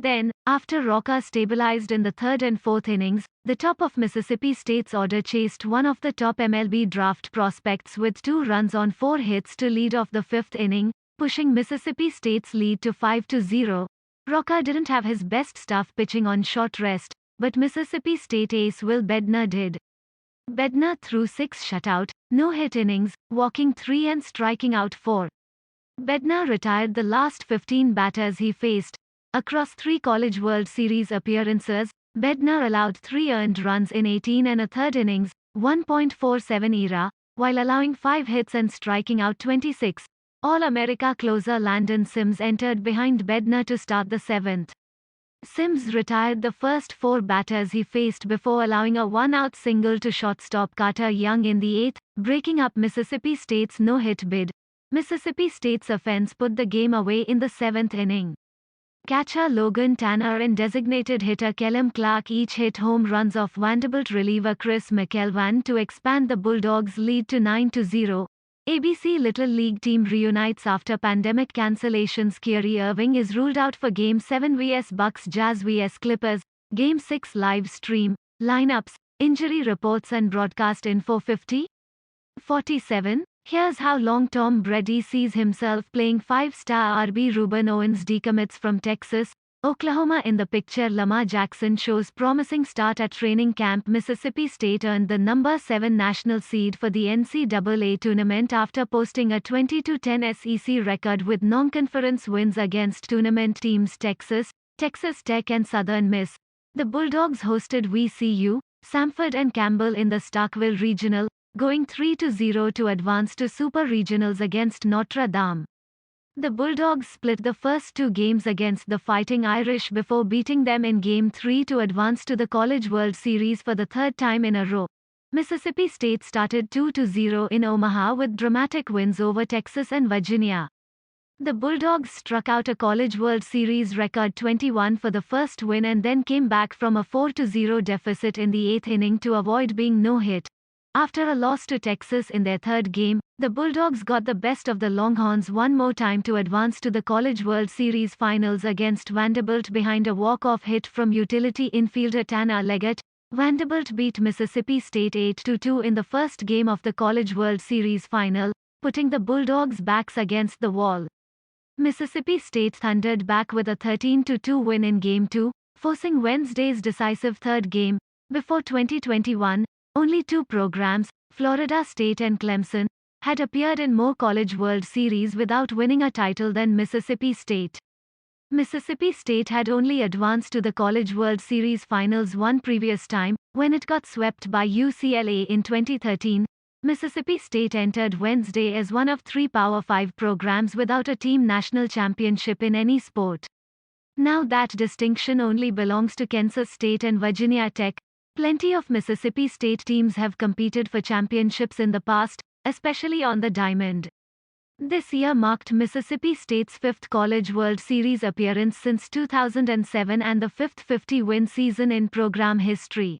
Then, after Roca stabilized in the third and fourth innings, the top of Mississippi State's order chased one of the top MLB draft prospects with 2 runs on 4 hits to lead off the fifth inning, pushing Mississippi State's lead to 5-0. Roca didn't have his best stuff pitching on short rest, but Mississippi State ace Will Bednar did. Bednar threw 6 shutout, no-hit innings, walking 3 and striking out 4. Bednar retired the last 15 batters he faced. Across 3 College World Series appearances, Bednar allowed 3 earned runs in 18 and a third innings, 1.47 ERA, while allowing 5 hits and striking out 26. All-America closer Landon Sims entered behind Bednar to start the 7th. Sims retired the first 4 batters he faced before allowing a 1-out single to shortstop Carter Young in the 8th, breaking up Mississippi State's no-hit bid. Mississippi State's offense put the game away in the 7th inning. Catcher Logan Tanner and designated hitter Kellum Clark each hit home runs off Vanderbilt reliever Chris McElvain to expand the Bulldogs' lead to 9-0. ABC Little League team reunites after pandemic cancellations. Kyrie Irving is ruled out for Game 7 vs Bucks Jazz vs Clippers, Game 6 live stream, lineups, injury reports and broadcast info. 47. Here's how long Tom Brady sees himself playing. 5-star RB Ruben Owens decommits from Texas, Oklahoma in the picture. Lamar Jackson shows promising start at training camp. Mississippi State earned the number 7 national seed for the NCAA tournament after posting a 20-10 SEC record with non-conference wins against tournament teams Texas, Texas Tech and Southern Miss. The Bulldogs hosted VCU, Samford and Campbell in the Starkville Regional, going 3-0 to advance to Super Regionals against Notre Dame. The Bulldogs split the first 2 games against the Fighting Irish before beating them in Game 3 to advance to the College World Series for the 3rd time in a row. Mississippi State started 2-0 in Omaha with dramatic wins over Texas and Virginia. The Bulldogs struck out a College World Series record 21 for the first win and then came back from a 4-0 deficit in the 8th inning to avoid being no-hit. After a loss to Texas in their 3rd game, the Bulldogs got the best of the Longhorns one more time to advance to the College World Series finals against Vanderbilt behind a walk-off hit from utility infielder Tanner Leggett. Vanderbilt beat Mississippi State 8-2 in the first game of the College World Series final, putting the Bulldogs' backs against the wall. Mississippi State thundered back with a 13-2 win in Game 2, forcing Wednesday's decisive 3rd game. Before 2021, only 2 programs, Florida State and Clemson, had appeared in more College World Series without winning a title than Mississippi State. Mississippi State had only advanced to the College World Series finals one previous time, when it got swept by UCLA in 2013. Mississippi State entered Wednesday as one of 3 Power 5 programs without a team national championship in any sport. Now that distinction only belongs to Kansas State and Virginia Tech. Plenty of Mississippi State teams have competed for championships in the past, especially on the diamond. This year marked Mississippi State's 5th College World Series appearance since 2007 and the 5th 50-win season in program history.